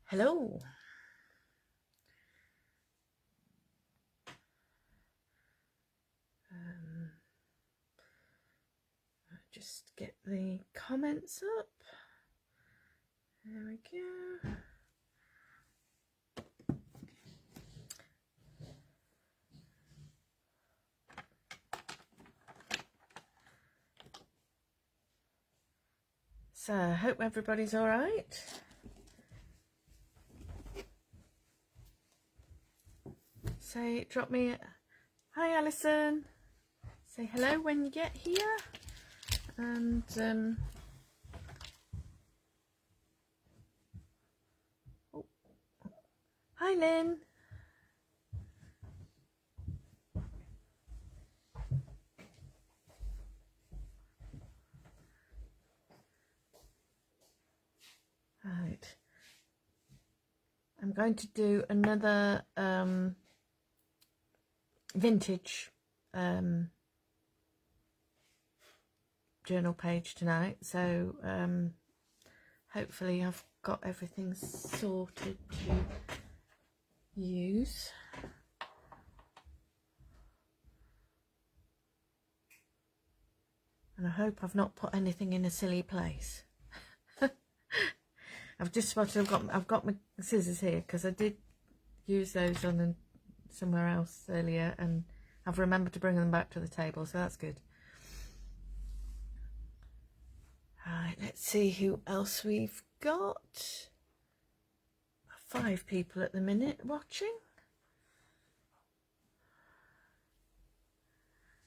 Hello. Just get the comments up. There we go. So I hope everybody's all right. Say, drop me hi Alison. Say hello when you get here. And oh. Hi Lynn. Right. I'm going to do another vintage journal page tonight, so hopefully I've got everything sorted to use. And I hope I've not put anything in a silly place. I've just spotted I've got my scissors here because I did use those on somewhere else earlier, and I've remembered to bring them back to the table, so that's good. Right, let's see who else we've got. 5 people at the minute watching.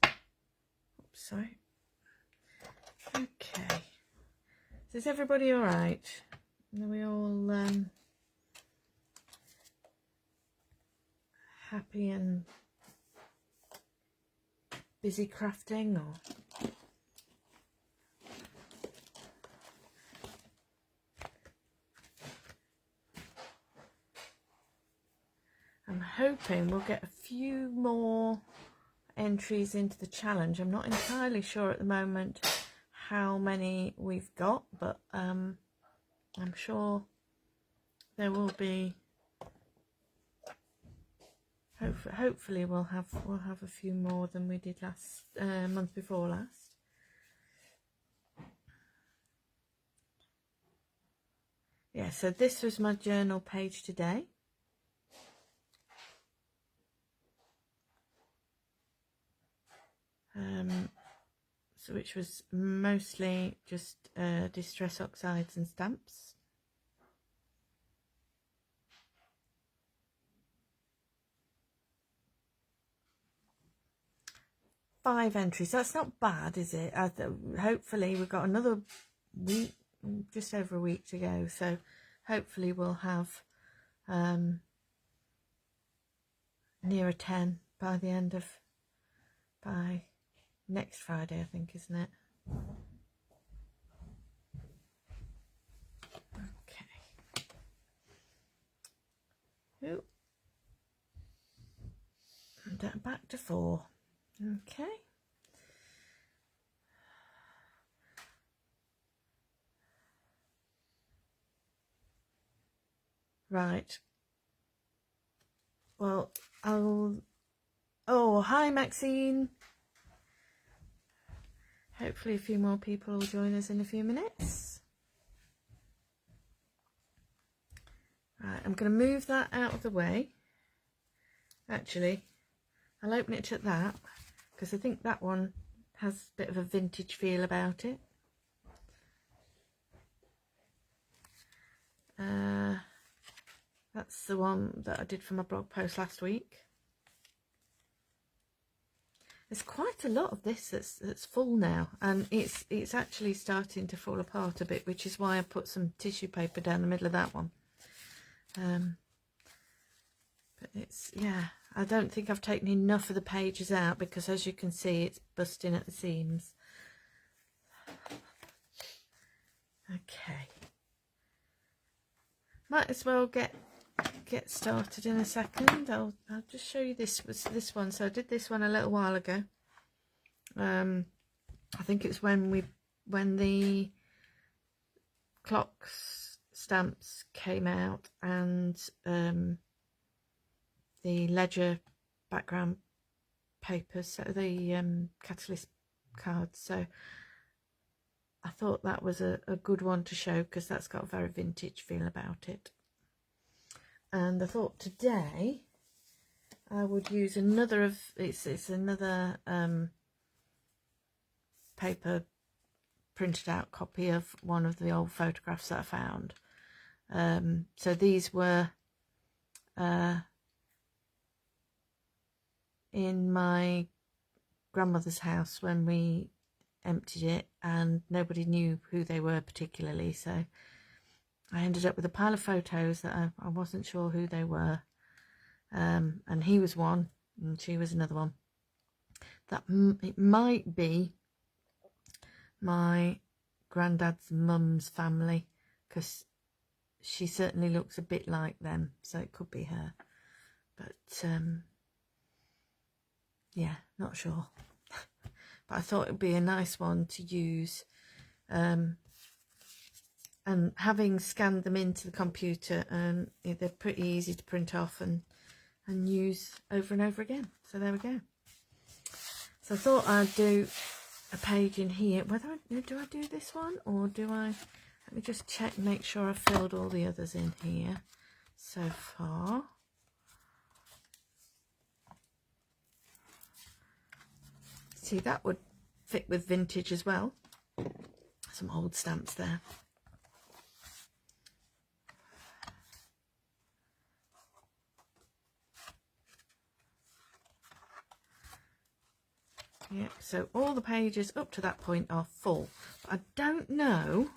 Oops, sorry. Okay. So is everybody all right? Are we all happy and busy crafting, or? I'm hoping we'll get a few more entries into the challenge. I'm not entirely sure at the moment how many we've got, but I'm sure there will be. Hopefully we'll have a few more than we did last month before last. Yeah, so this was my journal page today. So which was mostly just distress oxides and stamps. Five entries. That's not bad, is it? Hopefully we've got another week, just over a week to go. So hopefully we'll have nearer 10 by the end of next Friday, I think, isn't it? Okay. Ooh. And back to 4. Okay. Right. Well, oh, hi Maxine. Hopefully a few more people will join us in a few minutes. Right, I'm going to move that out of the way. Actually, I'll open it at that because I think that one has a bit of a vintage feel about it. That's the one that I did for my blog post last week. There's quite a lot of this that's full now, and it's actually starting to fall apart a bit, which is why I put some tissue paper down the middle of that one. But it's, yeah, I don't think I've taken enough of the pages out because, as you can see, it's busting at the seams. Okay, might as well get started in a second. I'll just show you this one. So I did this one a little while ago. I think it's when the clocks stamps came out, and the ledger background papers, so the catalyst cards. So I thought that was a good one to show, because that's got a very vintage feel about it. And I thought today I would use another of it's another paper printed out copy of one of the old photographs that I found. So these were in my grandmother's house when we emptied it, and nobody knew who they were particularly, so I ended up with a pile of photos that I wasn't sure who they were, and he was one and she was another one. That it might be my granddad's mum's family, because she certainly looks a bit like them, so it could be her, but yeah, not sure. But I thought it would be a nice one to use, and having scanned them into the computer, and they're pretty easy to print off and use over and over again. So there we go. So I thought I'd do a page in here. Whether do I do this one, or do I, let me just check, make sure I've filled all the others in here so far. See, that would fit with vintage as well. Some old stamps there. Yeah, so all the pages up to that point are full. But I don't know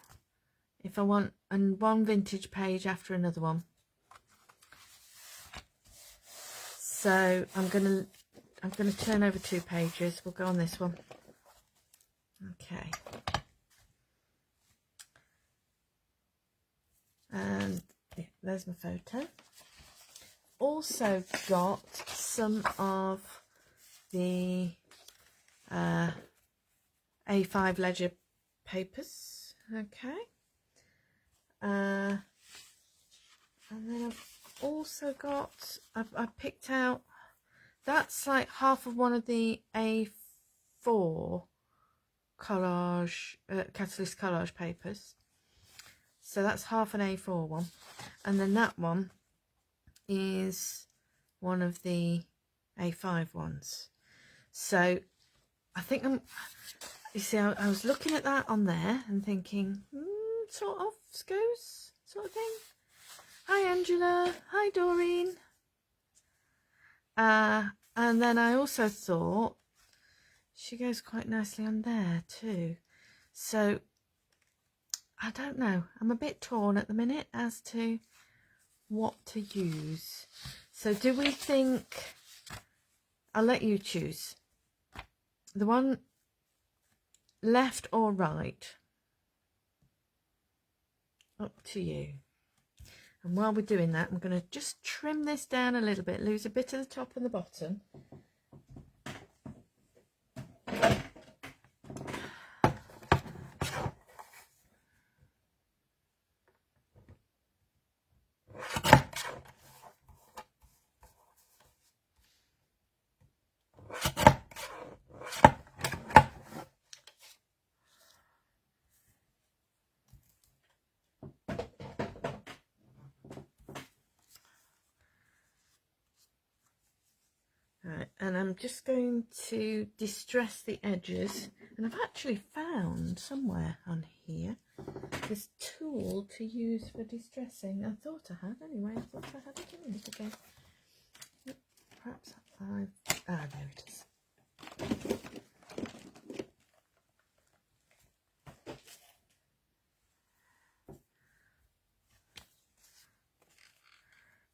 if I want one vintage page after another one. So I'm gonna turn over 2 pages. We'll go on this one. Okay. And yeah, there's my photo. Also got some of the A5 ledger papers. Okay. And then I've also got, I picked out, that's like half of one of the A4 collage, catalyst collage papers. So that's half an A4 one. And then that one is one of the A5 ones. So I think you see, I was looking at that on there and thinking, sort of, goes, sort of thing. Hi Angela, hi Doreen. And then I also thought she goes quite nicely on there too. So I don't know, I'm a bit torn at the minute as to what to use. So do we think, I'll let you choose the one left or right, up to you. And while we're doing that, I'm going to just trim this down a little bit, lose a bit of the top and the bottom. Right, and I'm just going to distress the edges, and I've actually found somewhere on here this tool to use for distressing. I thought I had anyway. I thought I had it a minute ago. Perhaps there it is.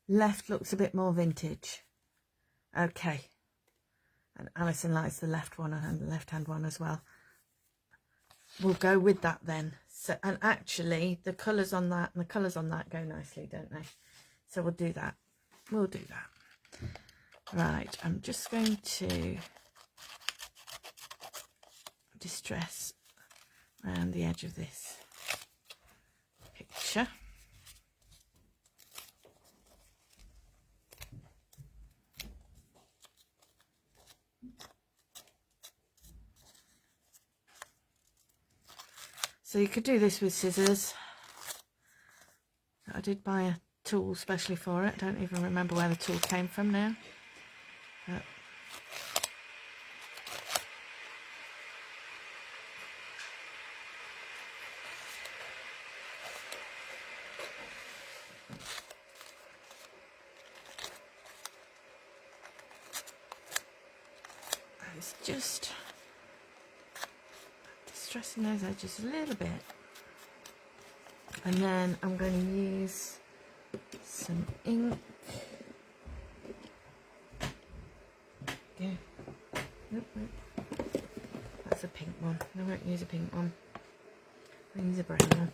Left looks a bit more vintage. Okay, and Alison likes the left one and the left hand one as well. We'll go with that then. So, and actually the colours on that and the colours on that go nicely, don't they? So we'll do that. We'll do that. Right, I'm just going to distress around the edge of this picture. So you could do this with scissors. I did buy a tool specially for it. I don't even remember where the tool came from now. But it's just distressing those edges a little bit. And then I'm going to use some ink. Yeah. Nope, nope. That's a pink one. I won't use a pink one. I'll use a brown one.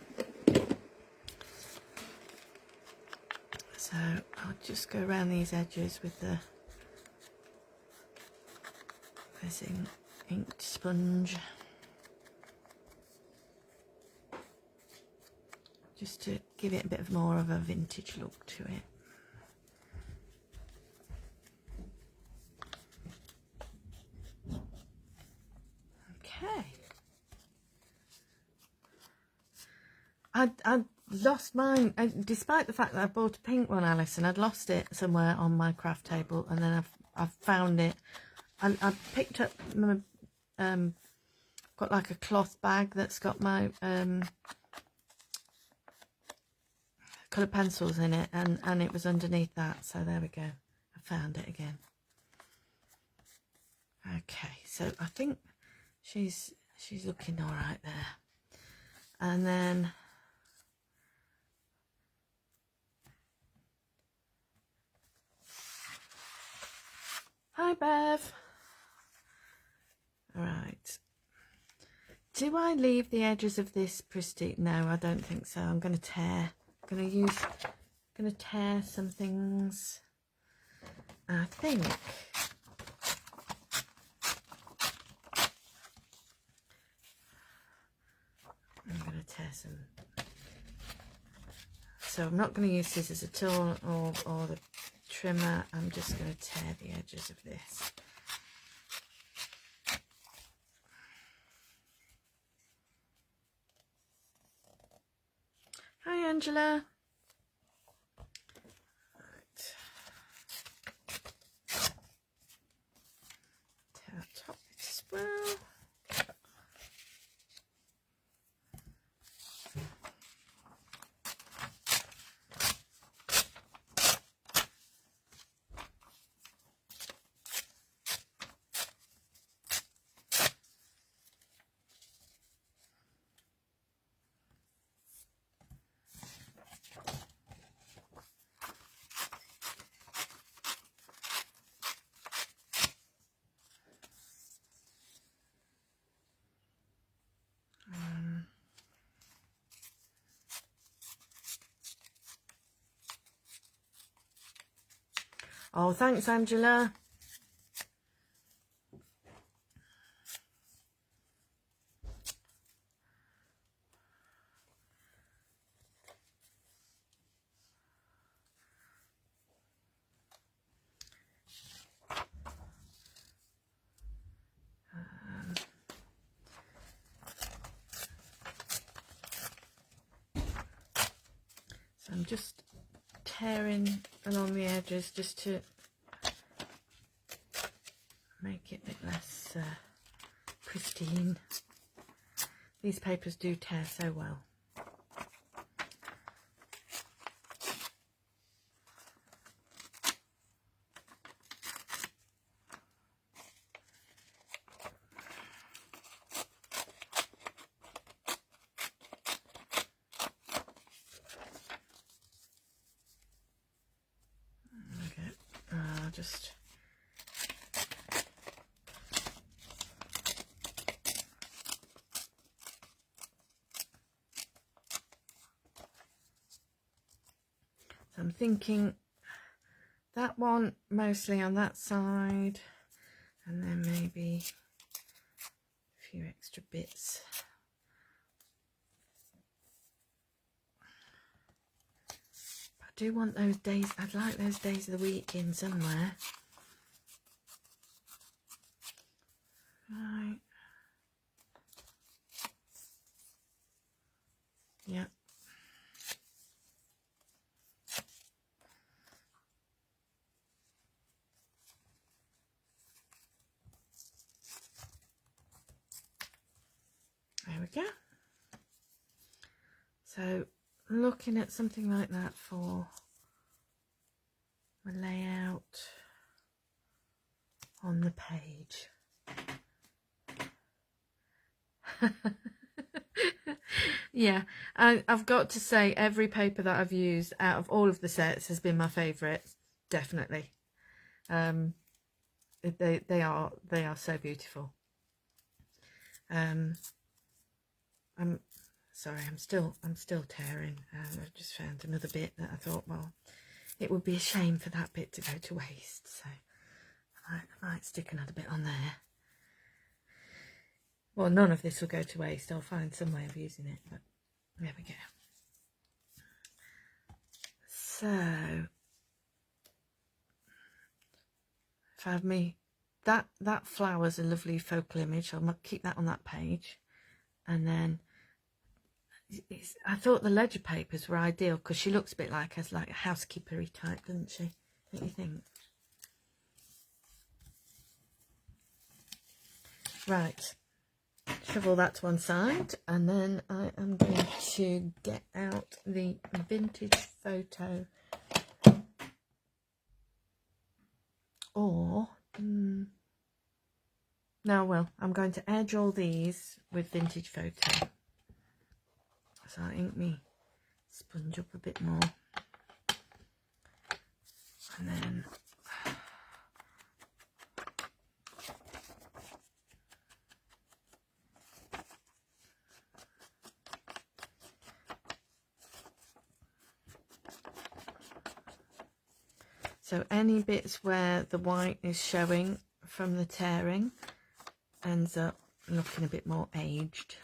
So I'll just go around these edges with the this inked sponge, just to give it a bit more of a vintage look to it. Okay. I lost mine, despite the fact that I bought a pink one, Alison. I'd lost it somewhere on my craft table, and then I've found it. I picked up my, got like a cloth bag that's got my coloured pencils in it, and it was underneath that, so there we go. I found it again. Okay, so I think she's looking all right there. And then hi Bev. All right. Do I leave the edges of this pristine? No, I don't think so. I'm going to tear. I'm going to tear some things. I think I'm going to tear some. So I'm not going to use scissors at all, or the trimmer. I'm just going to tear the edges of this. Hi Angela. Right. Tear the top bit as well. Oh, thanks, Angela. So I'm just tearing along the edges just to make it a bit less pristine. These papers do tear so well. Okay, I'll just I'm thinking that one mostly on that side, and then maybe a few extra bits. But I do want those days, I'd like those days of the week in somewhere. Right. So looking at something like that for my layout on the page. Yeah, I've got to say every paper that I've used out of all of the sets has been my favourite, definitely. They are so beautiful. I'm sorry, I'm still tearing. I just found another bit that I thought, well, it would be a shame for that bit to go to waste, so I might stick another bit on there. Well, none of this will go to waste. I'll find some way of using it, but there we go. So if I have me, that flower's a lovely focal image. I'll keep that on that page. And then I thought the ledger papers were ideal because she looks a bit like a housekeepery type, doesn't she? Don't you think? Right. Shovel that to one side, and then I am going to get out the vintage photo, or no, well, I'm going to edge all these with vintage photo, so I ink me sponge up a bit more, and then so any bits where the white is showing from the tearing ends up looking a bit more aged.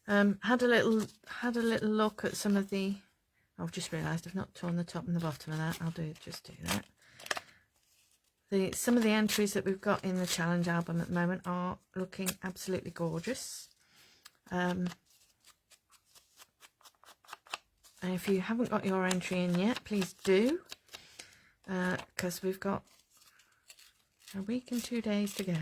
Had a little look at some of the. I've just realised I've not torn the top and the bottom of that. I'll just do that. Some of the entries that we've got in the challenge album at the moment are looking absolutely gorgeous. And if you haven't got your entry in yet, please do, because we've got a week and 2 days to go.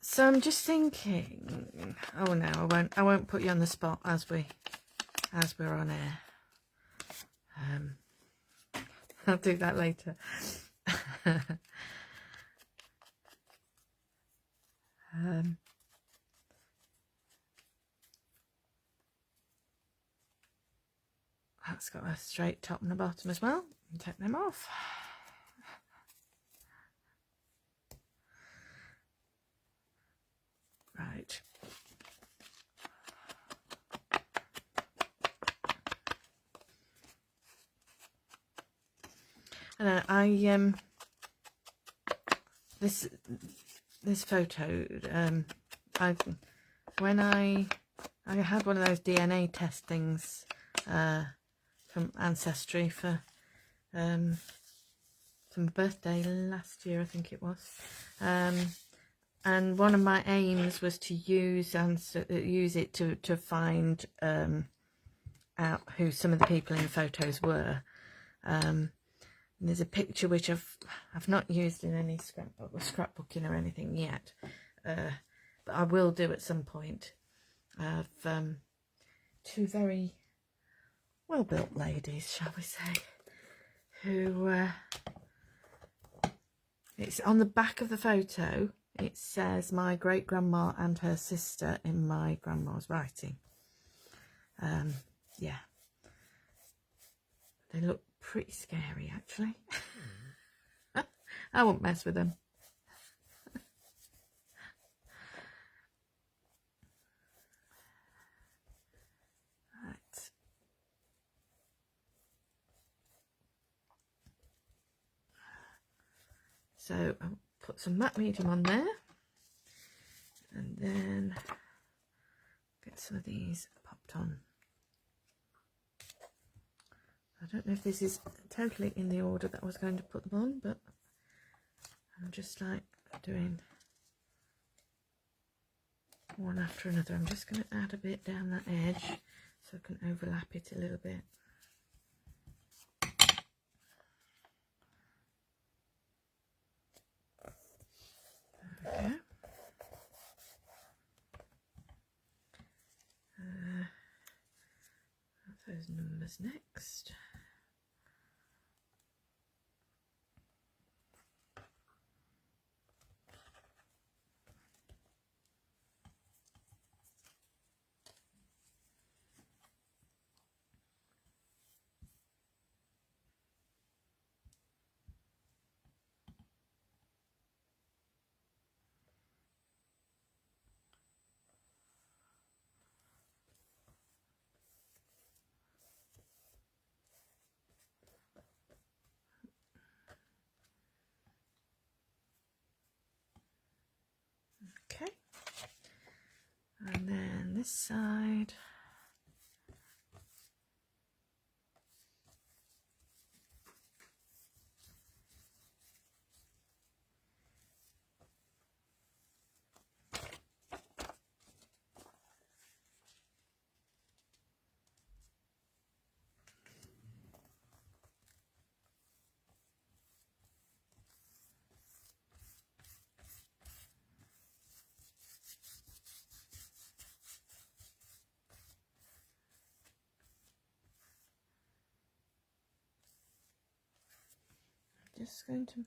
So I'm just thinking, oh no, I won't put you on the spot as we're on air. I'll do that later. That's got a straight top and a bottom as well. Take them off. Right. And this photo, when I had one of those DNA test things from Ancestry for my birthday last year, I think it was, and one of my aims was to use it to find out who some of the people in the photos were. And there's a picture which I've not used in any scrapbooking or anything yet, but I will do at some point, of two very well-built ladies, shall we say, who it's on the back of the photo. It says my great-grandma and her sister in my grandma's writing. Yeah, they look pretty scary actually. I won't mess with them. Right. So I'll put some matte medium on there, and then get some of these popped on. I don't know if this is totally in the order that I was going to put them on, but I'm just like doing one after another. I'm just going to add a bit down that edge so I can overlap it a little bit. There we go. Those numbers next. Okay, and then this side. Just going to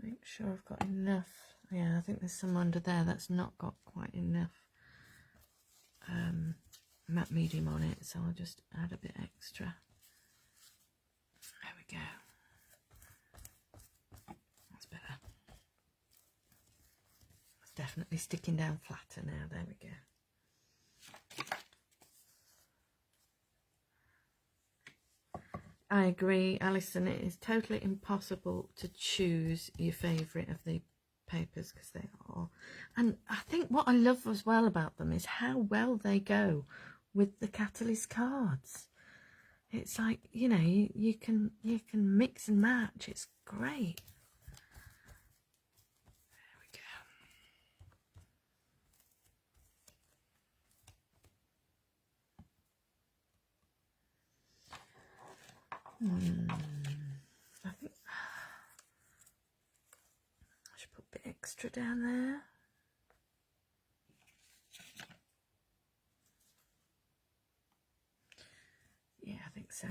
make sure I've got enough. Yeah, I think there's some under there that's not got quite enough matte medium on it, so I'll just add a bit extra. There we go. That's better. It's definitely sticking down flatter now. There we go. I agree, Alison, it is totally impossible to choose your favourite of the papers because they are. And I think what I love as well about them is how well they go with the Catalyst cards. It's like, you know, you can mix and match. It's great. I think I should put a bit extra down there. Yeah, I think so.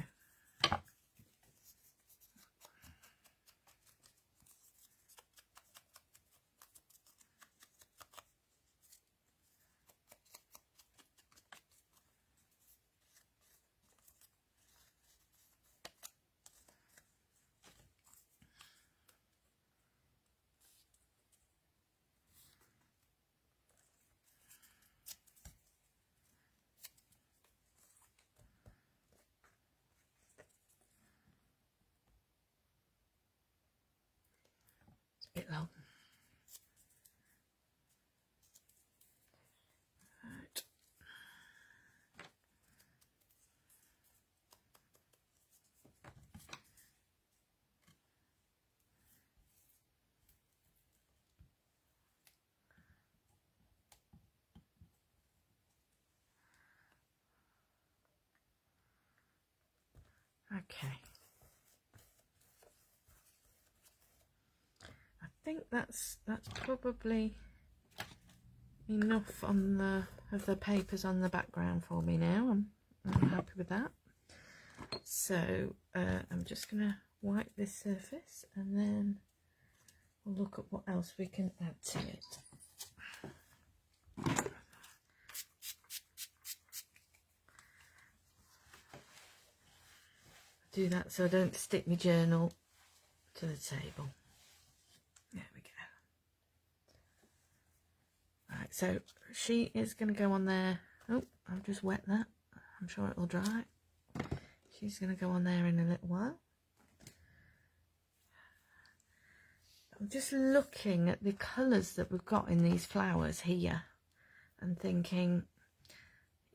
Bit long. Right. Okay. I think that's probably enough on the papers on the background for me now. I'm happy with that. So I'm just going to wipe this surface and then we'll look at what else we can add to it. do that so I don't stick my journal to the table. There we go. Right, so she is going to go on there. Oh, I've just wet that. I'm sure it will dry. She's going to go on there in a little while. I'm just looking at the colours that we've got in these flowers here and thinking,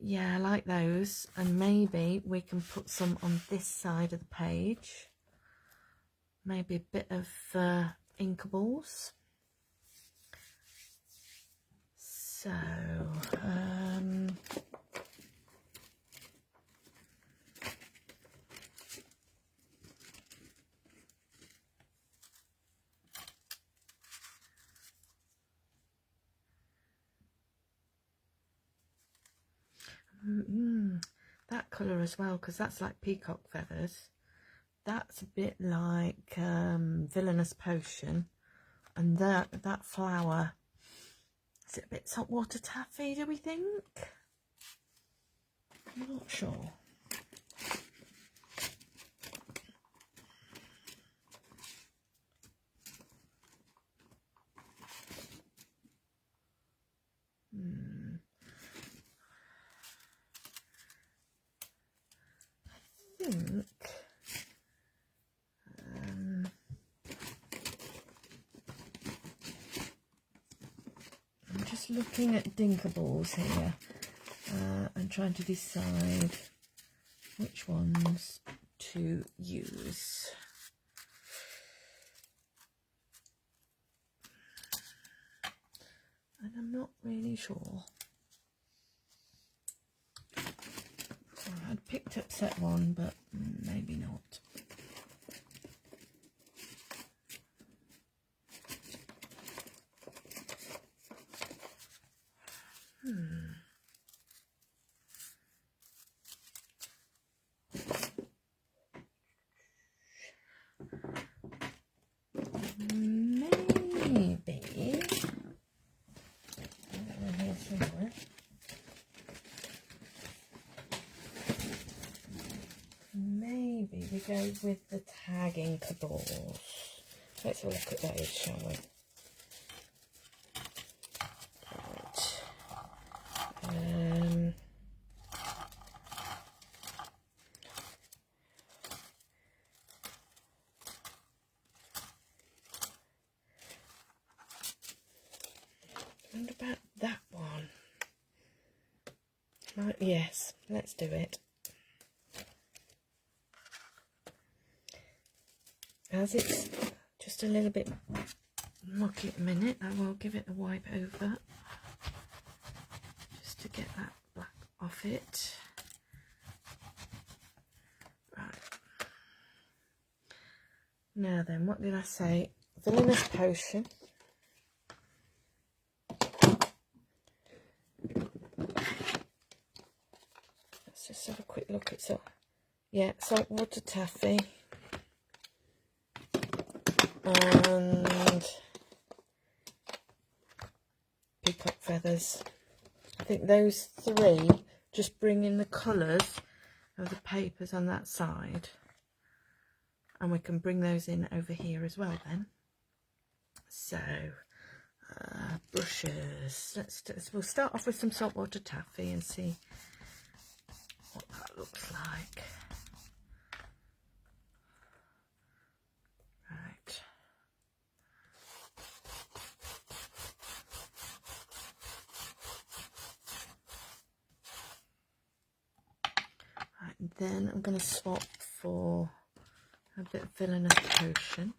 yeah, I like those, and maybe we can put some on this side of the page. Maybe a bit of inkables. So, that colour as well, because that's like peacock feathers. That's a bit like Villainous Potion, and that flower, is it a bit saltwater taffy, do we think? I'm not sure. I think I'm just looking at dinkables here and trying to decide which ones to use. And I'm not really sure. I'd picked up set one, but maybe not. Maybe we go with the tagging inkables. Let's have a look at those, shall we? Right. What about that one? Right, yes, let's do it. As it's just a little bit mucky at the minute, I will give it a wipe over just to get that black off it. Right. Now then, what did I say? Villainous Potion. Let's just have a quick look at saltwater taffy. And peacock feathers. I think those three just bring in the colours of the papers on that side, and we can bring those in over here as well then. So brushes, we'll start off with some saltwater taffy and see what that looks like. Then I'm going to swap for a bit of Villainous Potion.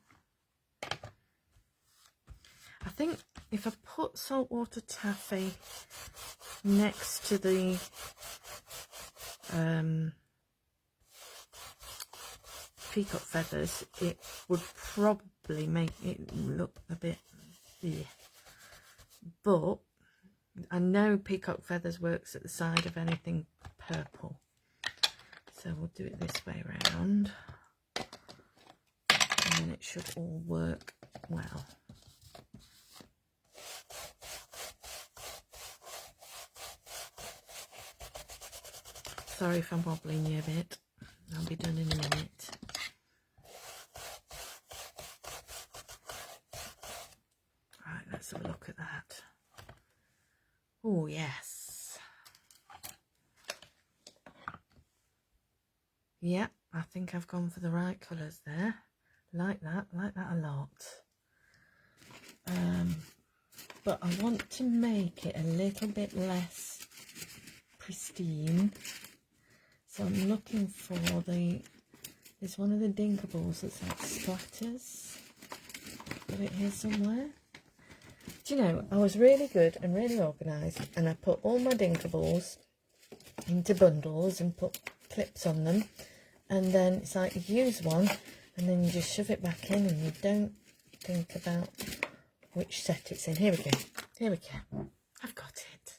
I think if I put saltwater taffy next to the peacock feathers, it would probably make it look a bit, yeah. But I know peacock feathers works at the side of anything purple. So we'll do it this way around, and then it should all work well. Sorry if I'm wobbling you a bit. I'll be done in a minute. Let's have a look at that. Oh yes. Yeah, I think I've gone for the right colours there. Like that a lot. But I want to make it a little bit less pristine. So I'm looking for there's one of the Dinkables that's like splatters. Got it here somewhere. Do you know, I was really good and really organised, and I put all my Dinkables into bundles and put clips on them, and then it's like you use one and then you just shove it back in and you don't think about which set it's in. Here we go. Here we go. I've got it.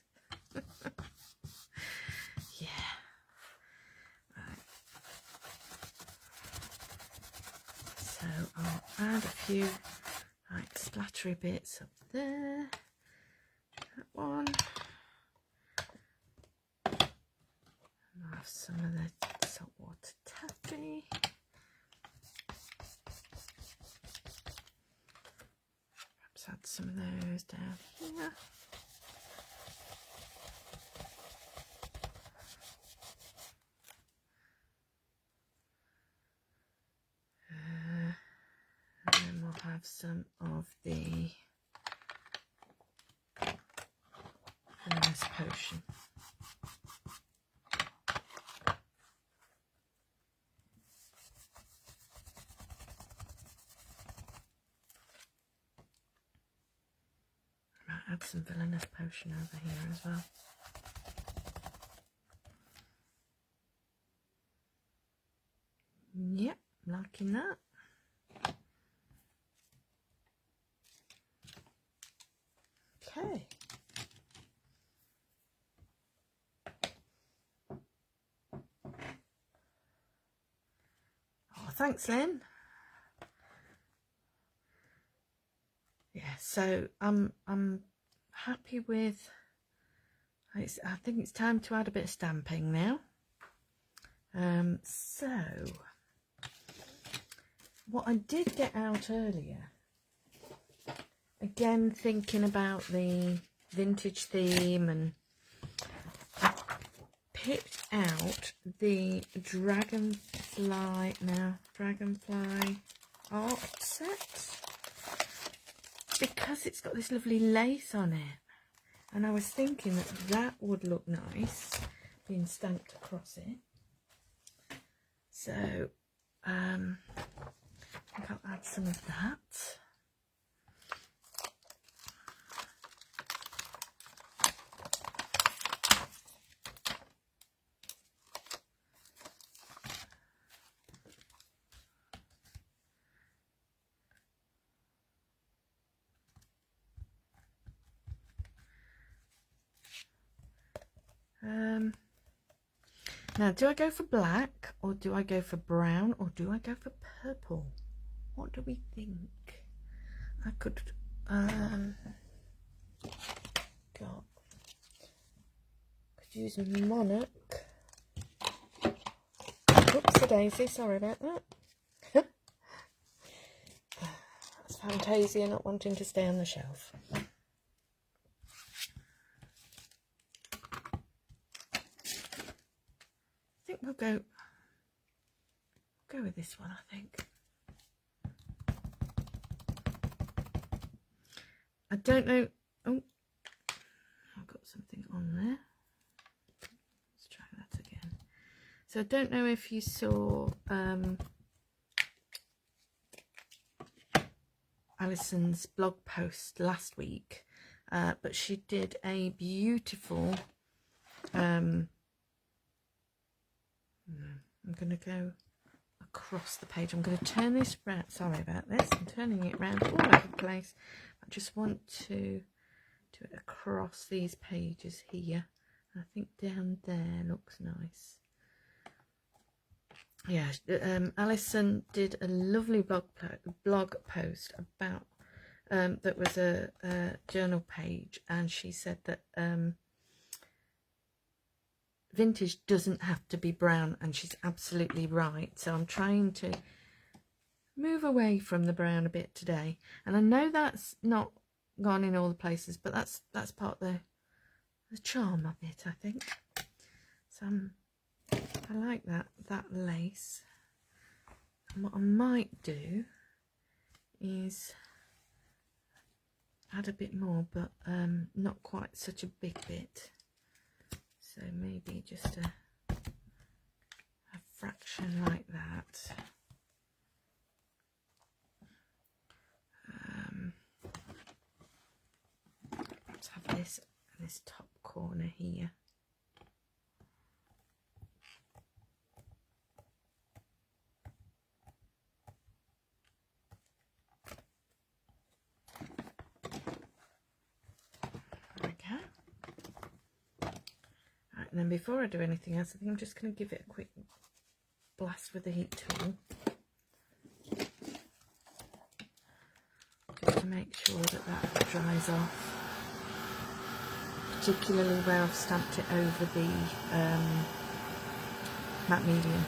Yeah. Right. So I'll add a few like splattery bits up there. That one. And I'll have some of the saltwater taffy. Perhaps add some of those down here. And then we'll have some of the nice potion. Might add some villainous potion over here as well. Yep, liking that. Okay. Oh, thanks, Lynn. Yeah, so I'm happy with. I think it's time to add a bit of stamping now. So what I did get out earlier, again thinking about the vintage theme, and I picked out the dragonfly art set, because it's got this lovely lace on it, and I was thinking that that would look nice being stamped across it. So I think I'll add some of that. Now, do I go for black, or do I go for brown, or do I go for purple? What do we think? I could use monarch. Oopsie daisy, sorry about that. That's Fantasia not wanting to stay on the shelf. I think we'll go with this one, I think. I don't know. Oh, I've got something on there. Let's try that again. So I don't know if you saw Alison's blog post last week, but she did a beautiful I'm going to go across the page. I'm going to turn this round. Sorry about this. I'm turning it round all over the place. I just want to do it across these pages here. I think down there looks nice. Yeah, Alison did a lovely blog post about that was a journal page, and she said that vintage doesn't have to be brown, and she's absolutely right. So I'm trying to move away from the brown a bit today, and I know that's not gone in all the places, but that's part of the charm of it, I think. So I like that lace. And what I might do is add a bit more, but not quite such a big bit. So maybe just a fraction like that. Let's have this top corner here. There we go. Right, and then before I do anything else, I think I'm just going to give it a quick blast with the heat tool, just to make sure that dries off, particularly where I've stamped it over the matte medium.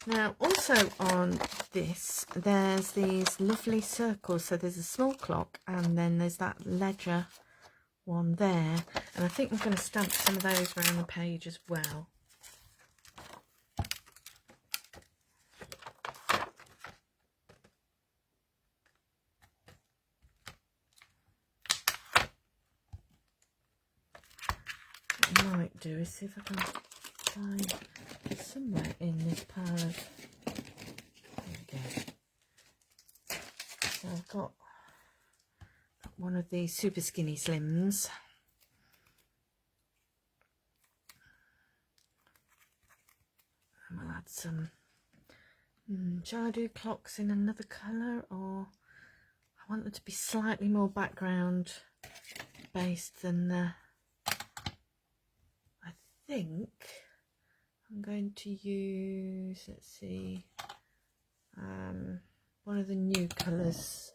Now also on this, there's these lovely circles. So there's a small clock and then there's that ledger one there. And I think I'm going to stamp some of those around the page as well. What I might do is see if I can find somewhere in this pile of, there we go. So I've got one of these super skinny slims, and we'll add some, shall I do clocks in another colour, or I want them to be slightly more background based than I think I'm going to use, let's see, one of the new colours.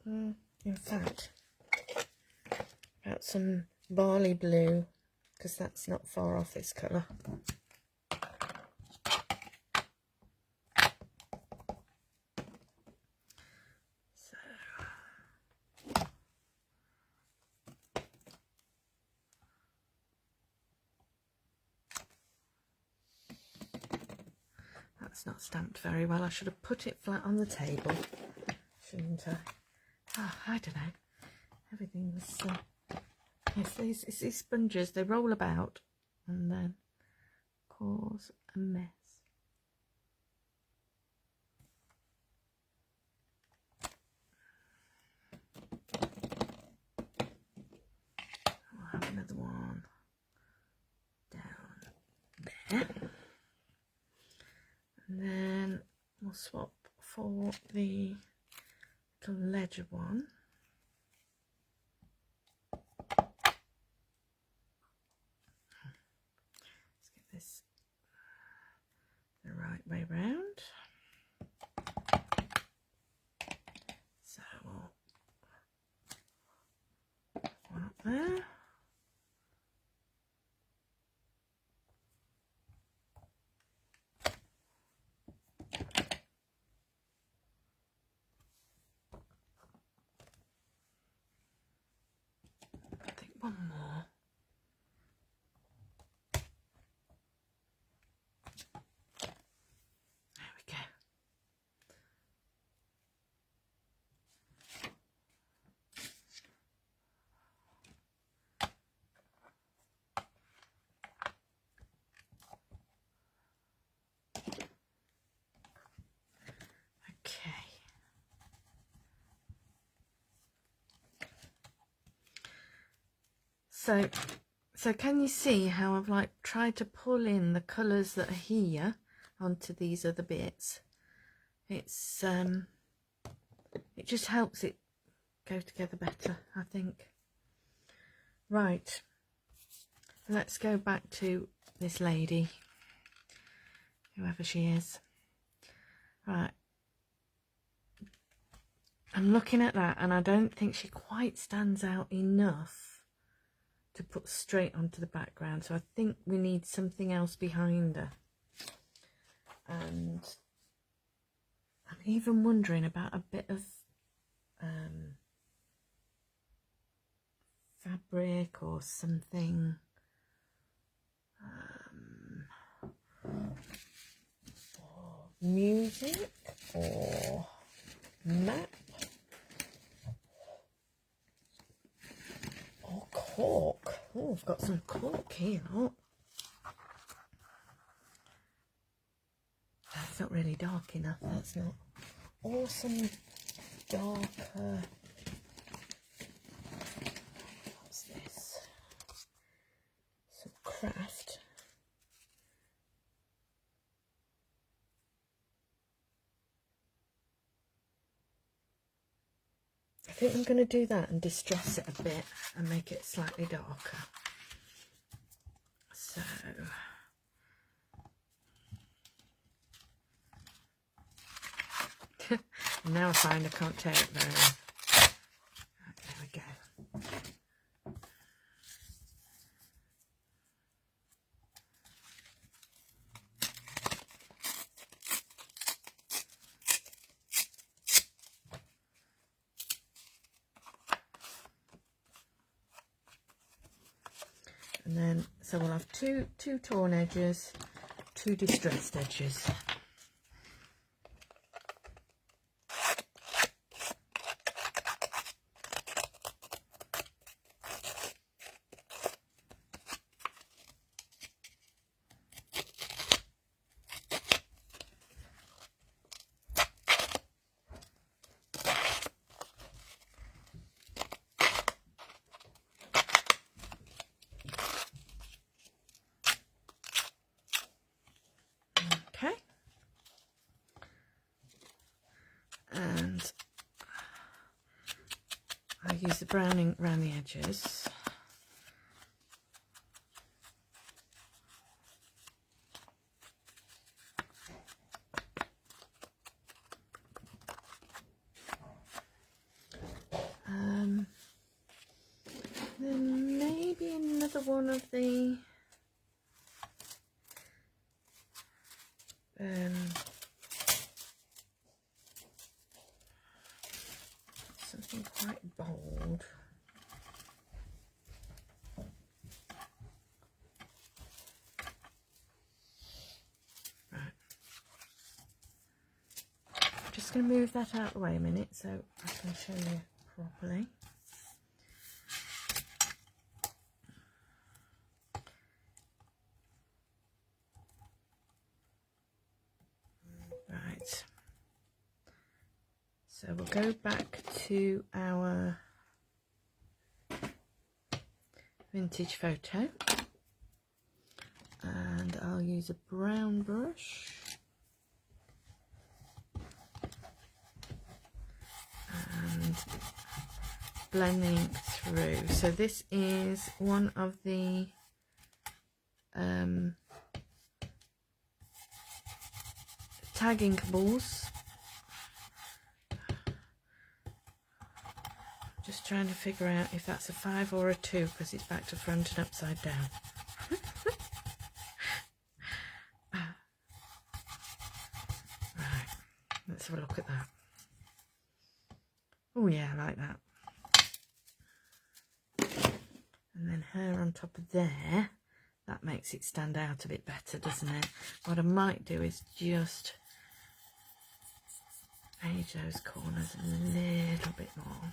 In fact, about some barley blue, because that's not far off this colour. So that's not stamped very well. I should have put it flat on the table, shouldn't I? Oh, I don't know. Everything's yes, these sponges, they roll about and then cause a mess. I'll have another one down there, and then we'll swap for the little ledger one. Let's get this the right way round. So we'll put one up there. I think one more. There we go. Okay. So can you see how I've like tried to pull in the colours that are here onto these other bits? It's it just helps it go together better, I think. Right, let's go back to this lady, whoever she is. Right, I'm looking at that and I don't think she quite stands out enough to put straight onto the background, so I think we need something else behind her. And I'm even wondering about a bit of fabric or something, or music or map or cork. Oh, I've got some cork here. Look. That's not really dark enough. That's not. Or some darker. What's this? Some craft. I think I'm going to do that and distress it a bit and make it slightly darker. So now I find I can't tear it very well. Right, there we go. And then, so we'll have two torn edges, two distressed edges. Okay, and I use the browning around the edges. Then maybe another one of the something quite bold. Right. Just going to move that out of the way a minute so I can show you properly. Right. So we'll go back to our vintage photo and I'll use a brown brush and blending through. So this is one of the tagging balls. Just trying to figure out if that's a 5 or a 2 because it's back to front and upside down. Right, let's have a look at that. Oh yeah, I like that. And then her on top of there, that makes it stand out a bit better, doesn't it? What I might do is just age those corners a little bit more.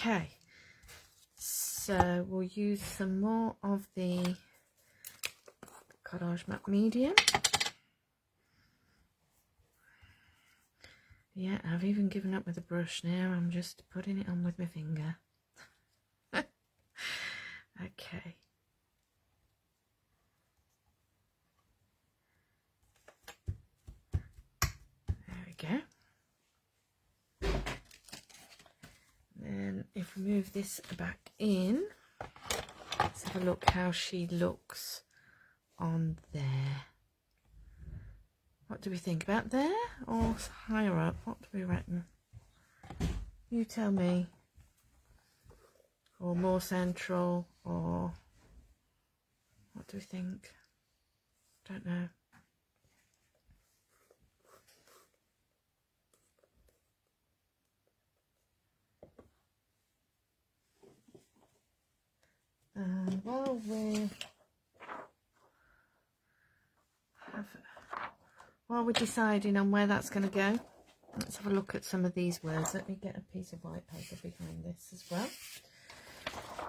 Okay, so we'll use some more of the Collage Matte Medium. Yeah, I've even given up with the brush now. I'm just putting it on with my finger. Okay. There we go. Then if we move this back in, let's have a look how she looks on there. What do we think, about there or higher up? What do we reckon? You tell me. Or more central, or what do we think? Don't know. While we're deciding on where that's going to go, let's have a look at some of these words. Let me get a piece of white paper behind this as well.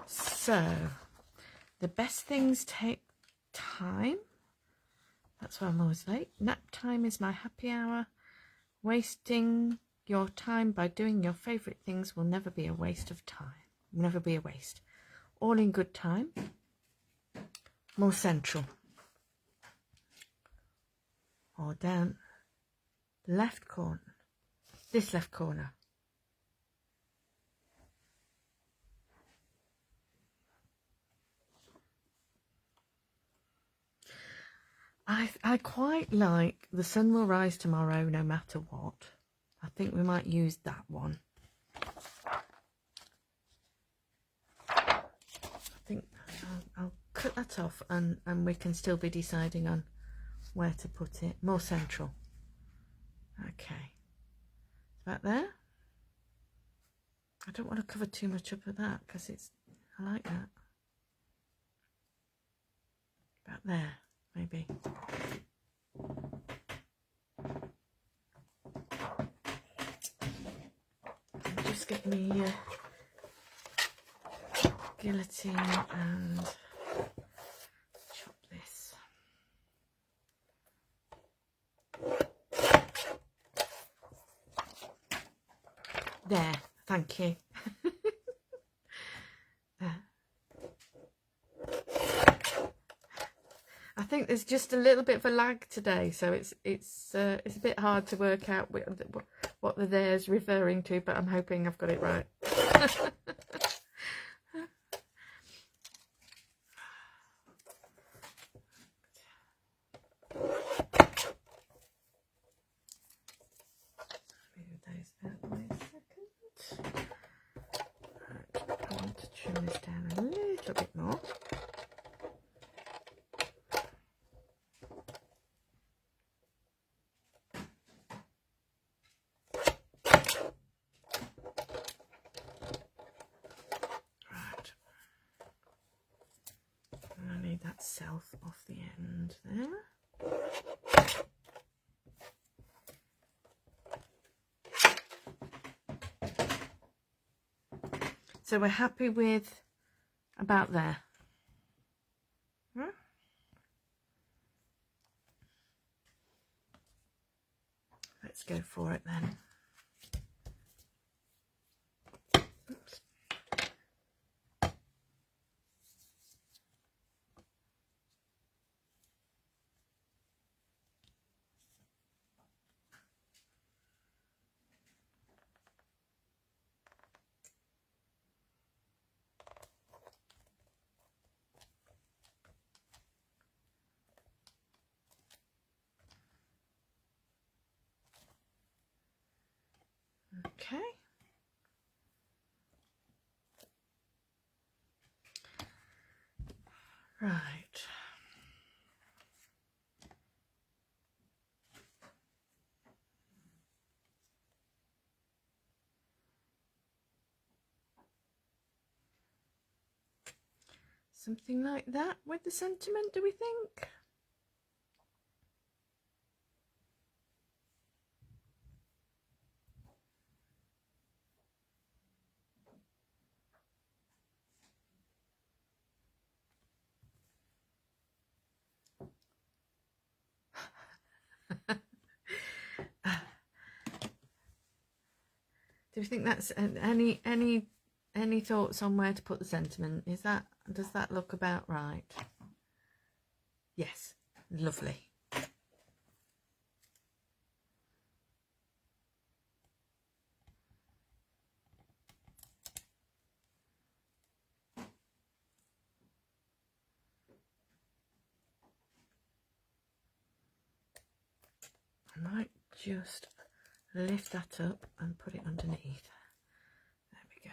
So, the best things take time. That's why I'm always late. Nap time is my happy hour. Wasting your time by doing your favourite things will never be a waste of time. Will never be a waste. All in good time. More central. Or down left corner. This left corner. I quite like the sun will rise tomorrow no matter what. I think we might use that one. I think I'll cut that off and we can still be deciding on where to put it. More central. Okay. About there. I don't want to cover too much up of that because I like that. About there, maybe. I'll just get me guillotine and chop this. There, thank you. I think there's just a little bit of a lag today, so it's a bit hard to work out what the there's referring to, but I'm hoping I've got it right. Move those out of the way a second. Right, I want to trim this down a little bit more. That self off the end there. So we're happy with about there. Huh? Let's go for it then. Oops. Okay. Right. Something like that with the sentiment, do we think? Do you think that's any thoughts on where to put the sentiment? Does that look about right? Yes, lovely. I might just lift that up and put it underneath. There we go.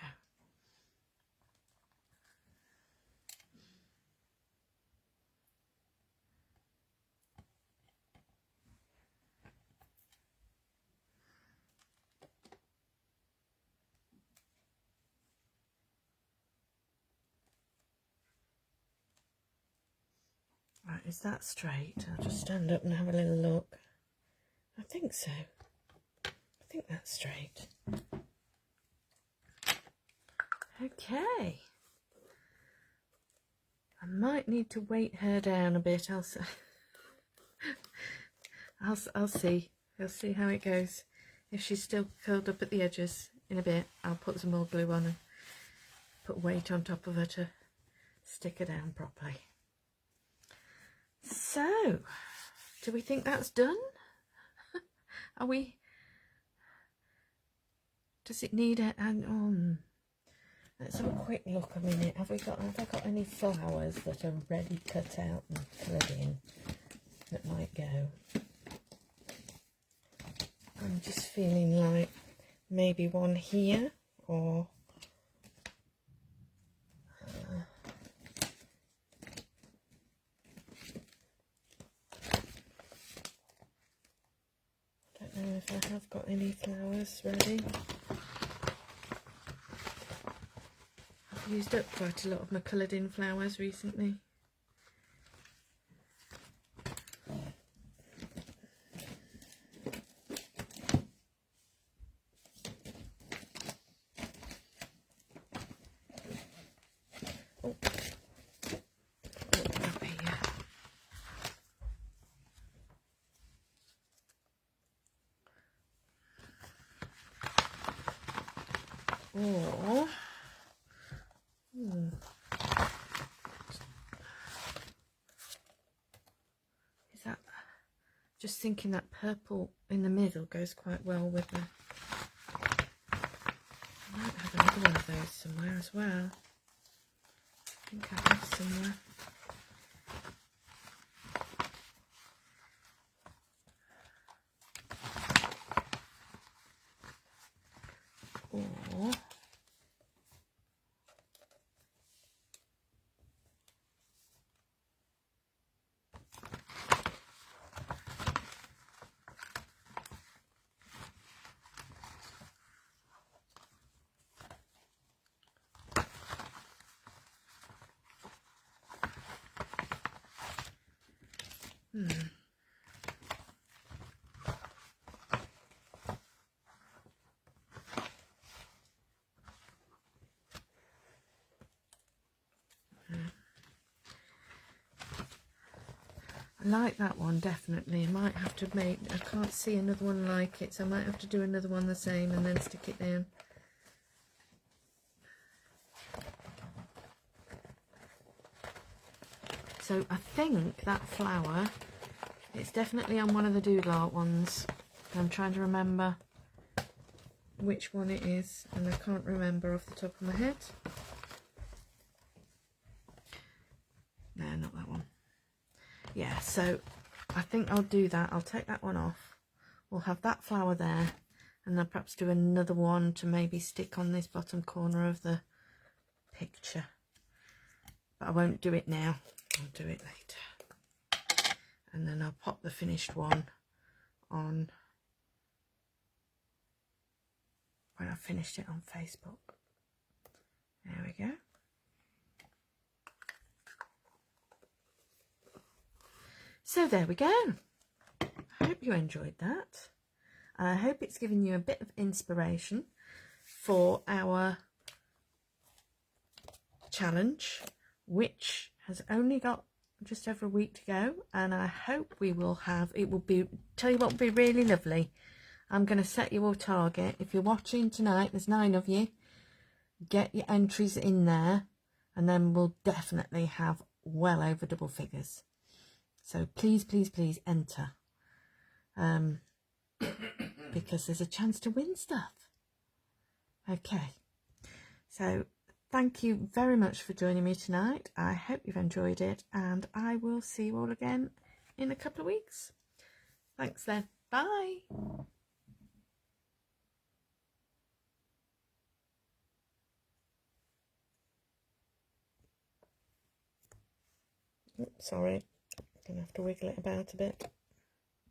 Right, is that straight? I'll just stand up and have a little look. I think so. I think that's straight. Okay. I might need to weight her down a bit. I'll see. I'll see how it goes. If she's still curled up at the edges in a bit, I'll put some more glue on and put weight on top of her to stick her down properly. So, do we think that's done? Are we? Does it need a? Let's have a quick look a minute. Have I got any flowers that are ready cut out and coloured in that might go? I'm just feeling like maybe one here or I don't know if I have got any flowers ready. I've used up quite a lot of my coloured in flowers recently. Or is that, just thinking that purple in the middle goes quite well with the, I might have another one of those somewhere as well. I think I have somewhere. Or I like that one, definitely. I might have to I can't see another one like it, so I might have to do another one the same and then stick it down. So I think that flower, it's definitely on one of the doodle art ones. I'm trying to remember which one it is, and I can't remember off the top of my head. No, not that one. Yeah, so I think I'll do that. I'll take that one off. We'll have that flower there, and then perhaps do another one to maybe stick on this bottom corner of the picture. But I won't do it now. I'll do it later. And then I'll pop the finished one on when I've finished it on Facebook. There we go. So there we go. I hope you enjoyed that. And I hope it's given you a bit of inspiration for our challenge, which has only got just over a week to go. And I hope we will have, tell you what would be really lovely. I'm going to set you a target. If you're watching tonight, there's 9 of you. Get your entries in there, and then we'll definitely have well over double figures. So please, please, please enter, because there's a chance to win stuff. Okay, so thank you very much for joining me tonight. I hope you've enjoyed it, and I will see you all again in a couple of weeks. Thanks then. Bye. Oops, sorry, I'm going to have to wiggle it about a bit.